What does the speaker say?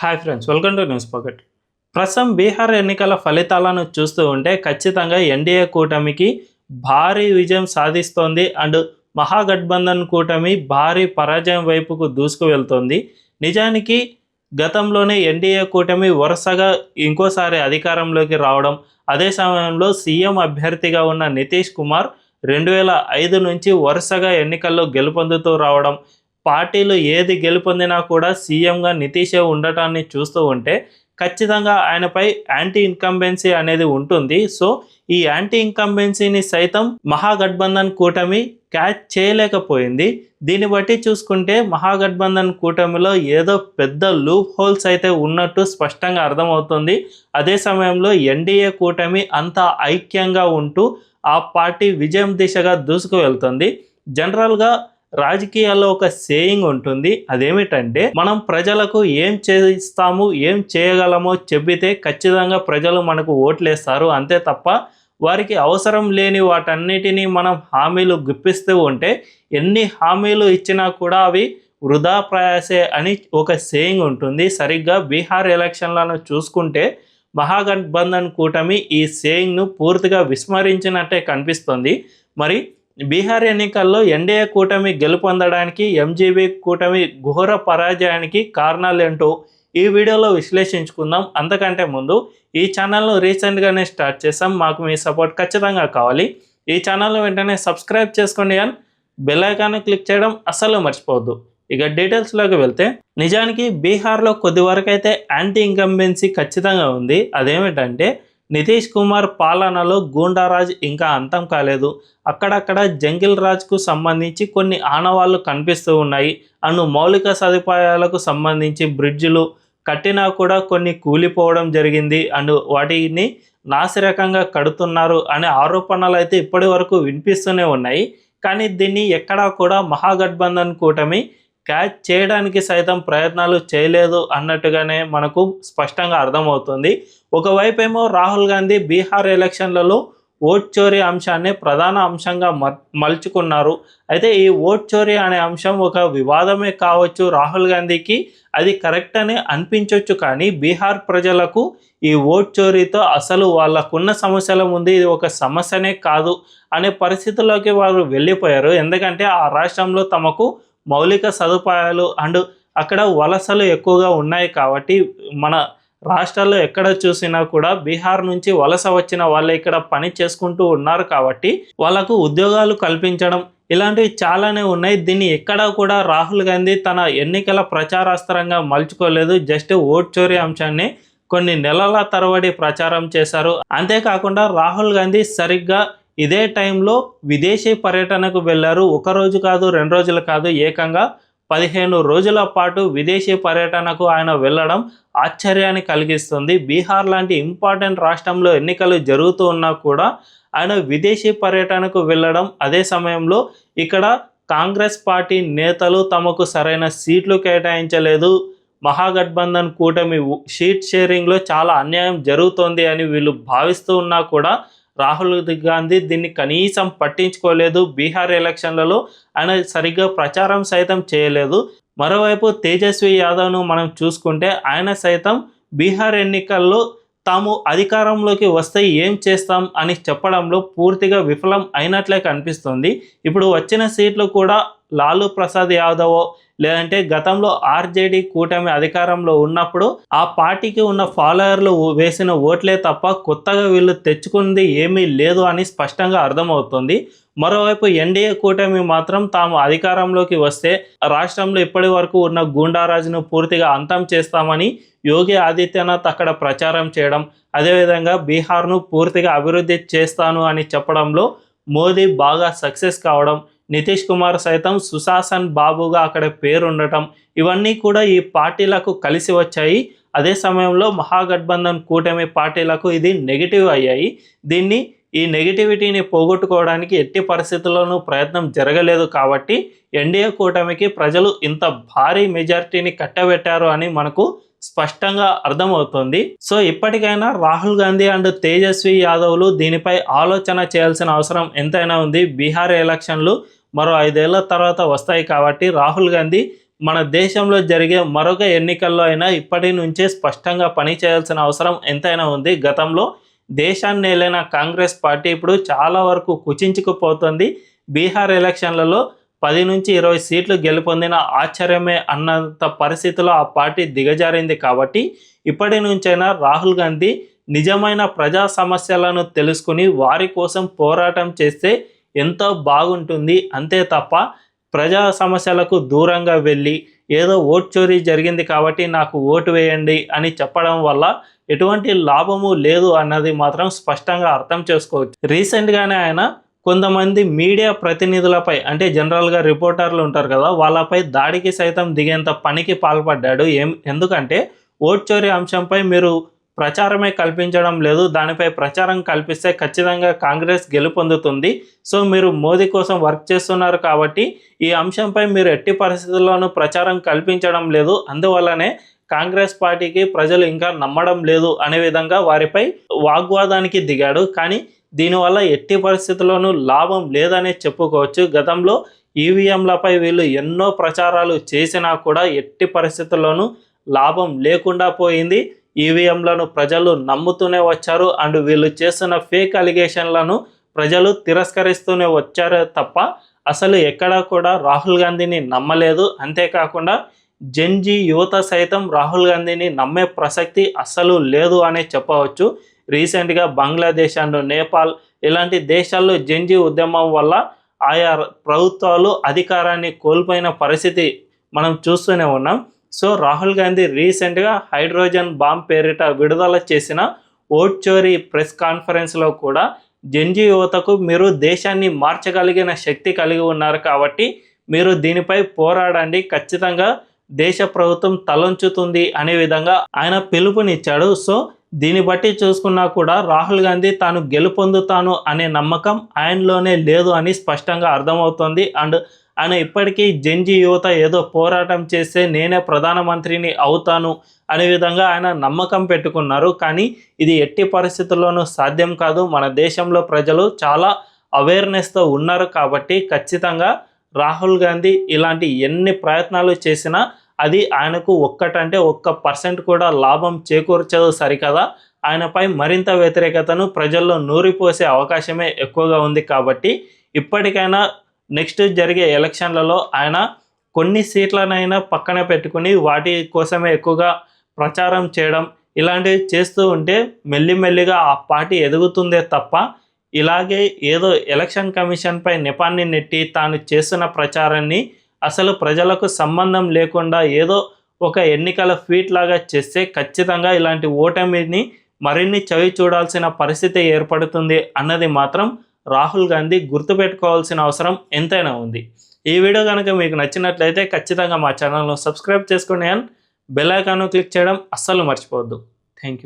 Hi friends, welcome to news pocket. ప్రస్తుతం బీహార్ ఎన్నికల ఫలితాలను చూస్తూ ఉంటే ఖచ్చితంగా ఎన్డీఏ కూటమికి భారీ విజయం సాధిస్తోంది. అండ్ మహాగఠబంధన్ కూటమి భారీ పరాజయం వైపుకు దూసుకు వెళ్తోంది. నిజానికి గతంలోనే ఎన్డీఏ కూటమి వరుసగా ఇంకోసారి అధికారంలోకి రావడం, అదే సమయంలో సీఎం అభ్యర్థిగా ఉన్న నితీష్ కుమార్ 2005 నుంచి వరుసగా ఎన్నికల్లో గెలుపొందుతూ రావడం, పార్టీలు ఏది గెలుపొందినా కూడా సీఎంగా నితీషే ఉండటాన్ని చూస్తూ ఉంటే ఖచ్చితంగా ఆయనపై యాంటీ ఇన్కంబెన్సీ అనేది ఉంటుంది. సో ఈ యాంటీ ఇన్కంబెన్సీని సైతం మహాగఠబంధన్ కూటమి క్యాచ్ చేయలేకపోయింది. దీన్ని బట్టి చూసుకుంటే మహాగఠబంధన్ కూటమిలో ఏదో పెద్ద లూప్ హోల్స్ అయితే ఉన్నట్టు స్పష్టంగా అర్థమవుతుంది. అదే సమయంలో ఎన్డీఏ కూటమి అంత ఐక్యంగా ఉంటూ ఆ పార్టీ విజయం దిశగా దూసుకు వెళ్తుంది. జనరల్గా రాజకీయాల్లో ఒక సేయింగ్ ఉంటుంది. అదేమిటంటే, మనం ప్రజలకు ఏం చేస్తాము, ఏం చేయగలమో చెబితే ఖచ్చితంగా ప్రజలు మనకు ఓట్లేస్తారు. అంతే తప్ప వారికి అవసరం లేని వాటన్నిటినీ మనం హామీలు గుప్పిస్తూ ఉంటే ఎన్ని హామీలు ఇచ్చినా కూడా అవి వృధా ప్రయాసే అని ఒక సేయింగ్ ఉంటుంది. సరిగ్గా బీహార్ ఎలక్షన్లను చూసుకుంటే మహాగఠబంధన్ కూటమి ఈ సేయింగ్ను పూర్తిగా విస్మరించినట్టే కనిపిస్తుంది. మరి బీహార్ ఎన్నికల్లో ఎన్డీఏ కూటమి గెలుపొందడానికి ఎంజీబీ కూటమి ఘోర పరాజయానికి కారణాలేంటో ఈ వీడియోలో విశ్లేషించుకుందాం. అంతకంటే ముందు ఈ ఛానల్ను రీసెంట్గానే స్టార్ట్ చేసాం, మాకు మీ సపోర్ట్ ఖచ్చితంగా కావాలి. ఈ ఛానల్ను వెంటనే సబ్స్క్రైబ్ చేసుకోండి అండ్ బెల్ ఐకాన్ని క్లిక్ చేయడం అస్సలు మర్చిపోవద్దు. ఇక డీటెయిల్స్లోకి వెళ్తే, నిజానికి బీహార్లో కొద్ది వరకు అయితే యాంటీ ఇన్కంబెన్సీ ఖచ్చితంగా ఉంది. అదేమిటంటే, నితీష్ కుమార్ పాలనలో గూండారాజ్ ఇంకా అంతం కాలేదు. అక్కడక్కడ జంగిల్ రాజ్కు సంబంధించి కొన్ని ఆనవాళ్లు కనిపిస్తూ ఉన్నాయి. అండ్ మౌలిక సదుపాయాలకు సంబంధించి బ్రిడ్జిలు కట్టినా కూడా కొన్ని కూలిపోవడం జరిగింది. అండ్ వాటిని నాసిరకంగా కడుతున్నారు అనే ఆరోపణలు అయితే ఇప్పటి వరకు వినిపిస్తూనే ఉన్నాయి. కానీ దీన్ని ఎక్కడా కూడా మహాగఠబంధన్ కూటమి క్యాచ్ చేయడానికి సైతం ప్రయత్నాలు చేయలేదు అన్నట్టుగానే మనకు స్పష్టంగా అర్థమవుతుంది. ఒకవైపేమో రాహుల్ గాంధీ బీహార్ ఎలక్షన్లలో ఓట్ చోరీ అంశాన్ని ప్రధాన అంశంగా మలుచుకున్నారు. అయితే ఈ ఓట్ చోరీ అనే అంశం ఒక వివాదమే కావచ్చు, రాహుల్ గాంధీకి అది కరెక్ట్ అని అనిపించవచ్చు. కానీ బీహార్ ప్రజలకు ఈ ఓట్ చోరీతో అసలు వాళ్ళకున్న సమస్యల ముందు ఇది ఒక సమస్యనే కాదు అనే పరిస్థితుల్లోకి వారు వెళ్ళిపోయారు. ఎందుకంటే ఆ రాష్ట్రంలో తమకు మౌలిక సదుపాయాలు అండ్ అక్కడ వలసలు ఎక్కువగా ఉన్నాయి కాబట్టి, మన రాష్ట్రాల్లో ఎక్కడ చూసినా కూడా బీహార్ నుంచి వలస వచ్చిన వాళ్ళు ఇక్కడ పని చేసుకుంటూ ఉన్నారు కాబట్టి వాళ్ళకు ఉద్యోగాలు కల్పించడం ఇలాంటివి చాలానే ఉన్నాయి. దీన్ని ఎక్కడా కూడా రాహుల్ గాంధీ తన ఎన్నికల ప్రచారాస్త్రంగా మలుచుకోలేదు. జస్ట్ ఓట్ చోరీ అంశాన్ని కొన్ని నెలల తరబడి ప్రచారం చేశారు. అంతేకాకుండా రాహుల్ గాంధీ సరిగ్గా ఇదే టైంలో విదేశీ పర్యటనకు వెళ్ళారు. ఒకరోజు కాదు, 2 రోజులు కాదు, ఏకంగా 15 రోజుల పాటు విదేశీ పర్యటనకు ఆయన వెళ్ళడం ఆశ్చర్యాన్ని కలిగిస్తుంది. బీహార్ లాంటి ఇంపార్టెంట్ రాష్ట్రంలో ఎన్నికలు జరుగుతూ ఉన్నా కూడా ఆయన విదేశీ పర్యటనకు వెళ్ళడం, అదే సమయంలో ఇక్కడ కాంగ్రెస్ పార్టీ నేతలు తమకు సరైన సీట్లు కేటాయించలేదు, మహాగఠబంధన్ కూటమి సీట్ షేరింగ్లో చాలా అన్యాయం జరుగుతోంది అని వీళ్ళు భావిస్తూ ఉన్నా కూడా రాహుల్ గాంధీ దీన్ని కనీసం పట్టించుకోలేదు. బీహార్ ఎలక్షన్లలో ఆయన సరిగ్గా ప్రచారం సైతం చేయలేదు. మరోవైపు తేజస్వి యాదవ్ను మనం చూసుకుంటే ఆయన సైతం బీహార్ ఎన్నికల్లో తాము అధికారంలోకి వస్తే ఏం చేస్తాం అని చెప్పడంలో పూర్తిగా విఫలం అయినట్లే కనిపిస్తుంది. ఇప్పుడు వచ్చిన సీట్లు కూడా లాలూ ప్రసాద్ యాదవ్ లేదంటే గతంలో ఆర్జేడీ కూటమి అధికారంలో ఉన్నప్పుడు ఆ పార్టీకి ఉన్న ఫాలోయర్లు వేసిన ఓట్లే తప్ప కొత్తగా వీళ్ళు తెచ్చుకుంది ఏమీ లేదు అని స్పష్టంగా అర్థమవుతుంది. మరోవైపు ఎన్డీఏ కూటమి మాత్రం తాము అధికారంలోకి వస్తే రాష్ట్రంలో ఇప్పటి వరకు ఉన్న గూండారాజును పూర్తిగా అంతం చేస్తామని యోగి ఆదిత్యనాథ్ అక్కడ ప్రచారం చేయడం, అదేవిధంగా బీహార్ను పూర్తిగా అభివృద్ధి చేస్తాను అని చెప్పడంలో మోదీ బాగా సక్సెస్ కావడం, నితీష్ కుమార్ సైతం సుశాసన్ బాబుగా అక్కడ పేరు ఉండటం, ఇవన్నీ కూడా ఈ పార్టీలకు కలిసి వచ్చాయి. అదే సమయంలో మహాగఠబంధన్ కూటమి పార్టీలకు ఇది నెగిటివ్ అయ్యాయి. ఈ నెగిటివిటీని పోగొట్టుకోవడానికి ఎట్టి పరిస్థితుల్లోనూ ప్రయత్నం జరగలేదు కాబట్టి ఎన్డీఏ కూటమికి ప్రజలు ఇంత భారీ మెజారిటీని కట్టబెట్టారు అని మనకు స్పష్టంగా అర్థమవుతుంది. సో ఇప్పటికైనా రాహుల్ గాంధీ అండ్ తేజస్వి యాదవ్లు దీనిపై ఆలోచన చేయాల్సిన అవసరం ఎంతైనా ఉంది. బీహార్ ఎలక్షన్లు మరో 5 ఏళ్ల తర్వాత వస్తాయి కాబట్టి రాహుల్ గాంధీ మన దేశంలో జరిగే మరొక ఎన్నికల్లో అయినా ఇప్పటి నుంచే స్పష్టంగా పని చేయాల్సిన అవసరం ఎంతైనా ఉంది. గతంలో దేశాన్ని ఏలిన కాంగ్రెస్ పార్టీ ఇప్పుడు చాలా వరకు కుచించుకుపోతుంది. బీహార్ ఎలక్షన్లలో 10 నుంచి 20 సీట్లు గెలుపొందిన ఆశ్చర్యమే అన్నంత పరిస్థితిలో ఆ పార్టీ దిగజారింది. కాబట్టి ఇప్పటి నుంచైనా రాహుల్ గాంధీ నిజమైన ప్రజా సమస్యలను తెలుసుకుని వారి కోసం పోరాటం చేస్తే ఎంతో బాగుంటుంది. అంతే తప్ప ప్రజా సమస్యలకు దూరంగా వెళ్ళి ఏదో ఓటు చోరీ జరిగింది కాబట్టి నాకు ఓటు వేయండి అని చెప్పడం వల్ల ఎటువంటి లాభము లేదు అన్నది మాత్రం స్పష్టంగా అర్థం చేసుకోవచ్చు. రీసెంట్గానే ఆయన కొంతమంది మీడియా ప్రతినిధులపై అంటే జనరల్గా రిపోర్టర్లు ఉంటారు కదా, వాళ్ళపై దాడికి సైతం దిగేంత పనికి పాల్పడ్డాడు. ఎందుకంటే ఓటు చోరీ అంశంపై మీరు ప్రచారమే కల్పించడం లేదు, దానిపై ప్రచారం కల్పిస్తే ఖచ్చితంగా కాంగ్రెస్ గెలుపొందుతుంది. సో మీరు మోదీ కోసం వర్క్ చేస్తున్నారు కాబట్టి ఈ అంశంపై మీరు ఎట్టి పరిస్థితుల్లోనూ ప్రచారం కల్పించడం లేదు, అందువల్లనే కాంగ్రెస్ పార్టీకి ప్రజలు ఇంకా నమ్మడం లేదు అనే విధంగా వారిపై వాగ్వాదానికి దిగాడు. కానీ దీనివల్ల ఎట్టి పరిస్థితుల్లోనూ లాభం లేదనే చెప్పుకోవచ్చు. గతంలో ఈవీఎంలపై వీళ్ళు ఎన్నో ప్రచారాలు చేసినా కూడా ఎట్టి పరిస్థితుల్లోనూ లాభం లేకుండా పోయింది. ఈవీఎంలను ప్రజలు నమ్ముతూనే వచ్చారు అండ్ వీళ్ళు చేస్తున్న ఫేక్ అలిగేషన్లను ప్రజలు తిరస్కరిస్తూనే వచ్చారే తప్ప అసలు ఎక్కడా కూడా రాహుల్ గాంధీని నమ్మలేదు. అంతేకాకుండా జెన్జీ యువత సైతం రాహుల్ గాంధీని నమ్మే ప్రసక్తి అస్సలు లేదు అనే చెప్పవచ్చు. రీసెంట్గా బంగ్లాదేశ్ అండ్ నేపాల్ ఇలాంటి దేశాల్లో జెన్జీ ఉద్యమం వల్ల ఆయా ప్రభుత్వాలు అధికారాన్ని కోల్పోయిన పరిస్థితి మనం చూస్తూనే ఉన్నాం. సో రాహుల్ గాంధీ రీసెంట్గా హైడ్రోజన్ బాంబ్ పేరిట విడుదల చేసిన ఓట్ చోరీ ప్రెస్ కాన్ఫరెన్స్లో కూడా జెన్జీ యువతకు మీరు దేశాన్ని మార్చగలిగిన శక్తి కలిగి ఉన్నారు కాబట్టి మీరు దీనిపై పోరాడండి, ఖచ్చితంగా దేశ ప్రభుత్వం తలొంచుతుంది అనే విధంగా ఆయన పిలుపునిచ్చాడు. సో దీన్ని బట్టి చూసుకున్నా కూడా రాహుల్ గాంధీ తాను గెలుపొందుతాను అనే నమ్మకం ఆయనలోనే లేదు అని స్పష్టంగా అర్థమవుతోంది. అండ్ ఆయన ఇప్పటికీ జెన్జీ యువత ఏదో పోరాటం చేస్తే నేనే ప్రధానమంత్రిని అవుతాను అనే విధంగా ఆయన నమ్మకం పెట్టుకున్నారు. కానీ ఇది ఎట్టి పరిస్థితుల్లోనూ సాధ్యం కాదు. మన దేశంలో ప్రజలు చాలా అవేర్నెస్తో ఉన్నారు కాబట్టి ఖచ్చితంగా రాహుల్ గాంధీ ఇలాంటి ఎన్ని ప్రయత్నాలు చేసినా అది ఆయనకు 1% కూడా లాభం చేకూర్చదు సరికదా, ఆయనపై మరింత వ్యతిరేకతను ప్రజల్లో నూరిపోసే అవకాశమే ఎక్కువగా ఉంది. కాబట్టి ఇప్పటికైనా నెక్స్ట్ జరిగే ఎలక్షన్లలో ఆయన కొన్ని సీట్లనైనా పక్కన పెట్టుకుని వాటి కోసమే ఎక్కువగా ప్రచారం చేయడం ఇలాంటివి చేస్తూ ఉంటే మెల్లిమెల్లిగా ఆ పార్టీ ఎదుగుతుందే తప్ప ఇలాగే ఏదో ఎలక్షన్ కమిషన్పై నెపాన్ని నెట్టి తాను చేస్తున్న ప్రచారాన్ని అసలు ప్రజలకు సంబంధం లేకుండా ఏదో ఒక ఎన్నికల ఫీట్ లాగా చేస్తే ఖచ్చితంగా ఇలాంటి ఓటమిని మరిన్ని చవి చూడాల్సిన పరిస్థితి ఏర్పడుతుంది అన్నది మాత్రం రాహుల్ గాంధీ గుర్తుపెట్టుకోవాల్సిన అవసరం ఎంతైనా ఉంది. ఈ వీడియో కనుక మీకు నచ్చినట్లయితే ఖచ్చితంగా మా ఛానల్ను సబ్స్క్రైబ్ చేసుకోండి అండ్ బెల్ ఐకాన్ను క్లిక్ చేయడం అస్సలు మర్చిపోవద్దు.